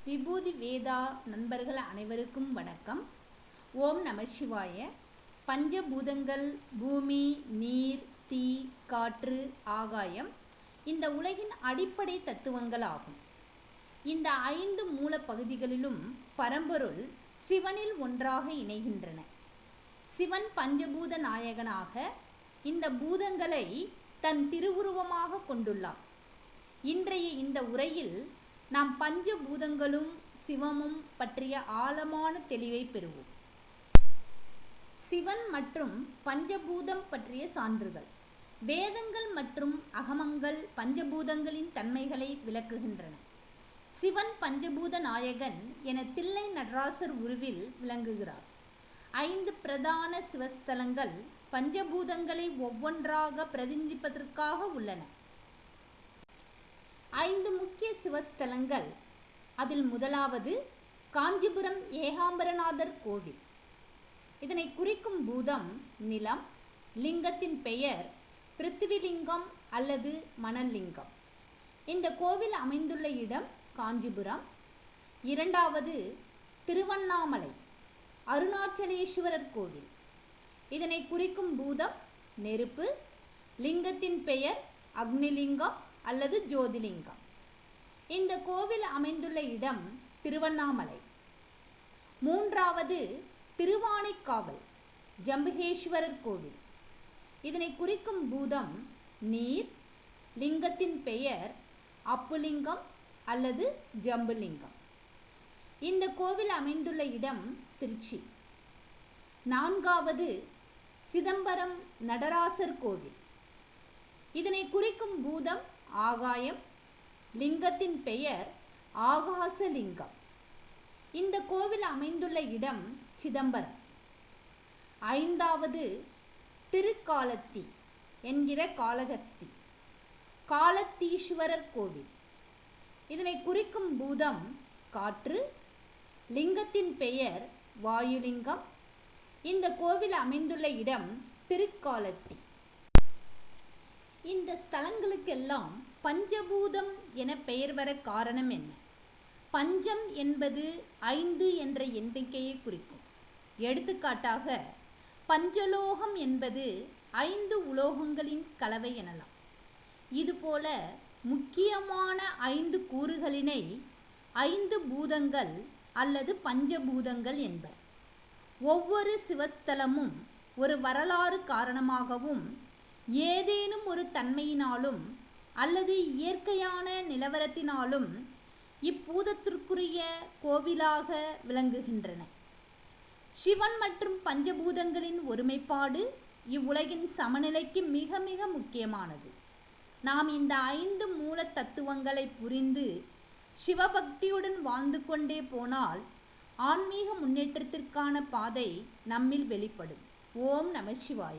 விபூதி வேதா நண்பர்கள் அனைவருக்கும் வணக்கம். ஓம் நம சிவாய. பஞ்சபூதங்கள் பூமி, நீர், தீ, காற்று, ஆகாயம் இந்த உலகின் அடிப்படை தத்துவங்கள் ஆகும். இந்த 5 மூல பகுதிகளிலும் பரம்பொருள் சிவனில் ஒன்றாக இணைகின்றன. சிவன் பஞ்சபூத நாயகனாக இந்த பூதங்களை தன் திருவுருவமாக கொண்டுள்ளார். இன்றைய இந்த உரையில் நாம் பஞ்சபூதங்களும் சிவமும் பற்றிய ஆழமான தெளிவை பெறுவோம். சிவன் மற்றும் பஞ்சபூதம் பற்றிய சான்றுகள். வேதங்கள் மற்றும் அகமங்கள் பஞ்சபூதங்களின் தன்மைகளை விளக்குகின்றன. சிவன் பஞ்சபூத நாயகன் என தில்லை நடராசர் உருவில் விளங்குகிறார். 5 பிரதான சிவஸ்தலங்கள் பஞ்சபூதங்களை ஒவ்வொன்றாக பிரதிநிதிப்பதற்காக உள்ளன. 5 முக்கிய சிவஸ்தலங்கள். அதில் முதலாவது காஞ்சிபுரம் ஏகாம்பரநாதர் கோவில். இதனை குறிக்கும் பூதம் நிலம். லிங்கத்தின் பெயர் பிருத்திவிலிங்கம் அல்லது மணல் லிங்கம். இந்த கோவில் அமைந்துள்ள இடம் காஞ்சிபுரம். இரண்டாவது திருவண்ணாமலை அருணாச்சலேஸ்வரர் கோவில். இதனை குறிக்கும் பூதம் நெருப்பு. லிங்கத்தின் பெயர் அக்னிலிங்கம் அல்லது ஜோதிலிங்கம். இந்த கோவில் அமைந்துள்ள இடம் திருவண்ணாமலை. மூன்றாவது திருவானைக்காவல் ஜம்புகேஸ்வரர் கோவில். இதனை குறிக்கும் பூதம் நீர். லிங்கத்தின் பெயர் அப்புலிங்கம் அல்லது ஜம்புலிங்கம். இந்த கோவில் அமைந்துள்ள இடம் திருச்சி. நான்காவது சிதம்பரம் நடராசர் கோவில். இதனை குறிக்கும் பூதம் ஆகாயம். லிங்கத்தின் பெயர் ஆகாசலிங்கம். இந்த கோவில் அமைந்துள்ள இடம் சிதம்பரம். ஐந்தாவது திருக்காலத்தி என்கிற காளகஸ்தி காலத்தீஸ்வரர் கோவில். இதனை குறிக்கும் பூதம் காற்று. லிங்கத்தின் பெயர் வாயுலிங்கம். இந்த கோவில் அமைந்துள்ள இடம் திருக்காலத்தி. இந்த ஸ்தலங்களுக்கெல்லாம் பஞ்சபூதம் என பெயர் வர காரணம் என்ன? பஞ்சம் என்பது 5 என்ற எண்ணிக்கையை குறிக்கும். எடுத்துக்காட்டாக பஞ்சலோகம் என்பது 5 உலோகங்களின் கலவை எனலாம். இதுபோல முக்கியமான 5 கூறுகளினை 5 பூதங்கள் அல்லது பஞ்சபூதங்கள் என்பர். ஒவ்வொரு சிவஸ்தலமும் ஒரு வரலாறு காரணமாகவும் ஏதேனும் ஒரு தன்மையினாலும் அல்லது இயற்கையான நிலவரத்தினாலும் இப்பூதத்திற்குரிய கோவிலாக விளங்குகின்றன. சிவன் மற்றும் பஞ்சபூதங்களின் ஒருமைப்பாடு இவ்வுலகின் சமநிலைக்கு மிக மிக முக்கியமானது. நாம் இந்த 5 மூல தத்துவங்களை புரிந்து சிவபக்தியுடன் வாழ்ந்து கொண்டே போனால் ஆன்மீக முன்னேற்றத்திற்கான பாதை நம்மில் வெளிப்படும். ஓம் நம சிவாய.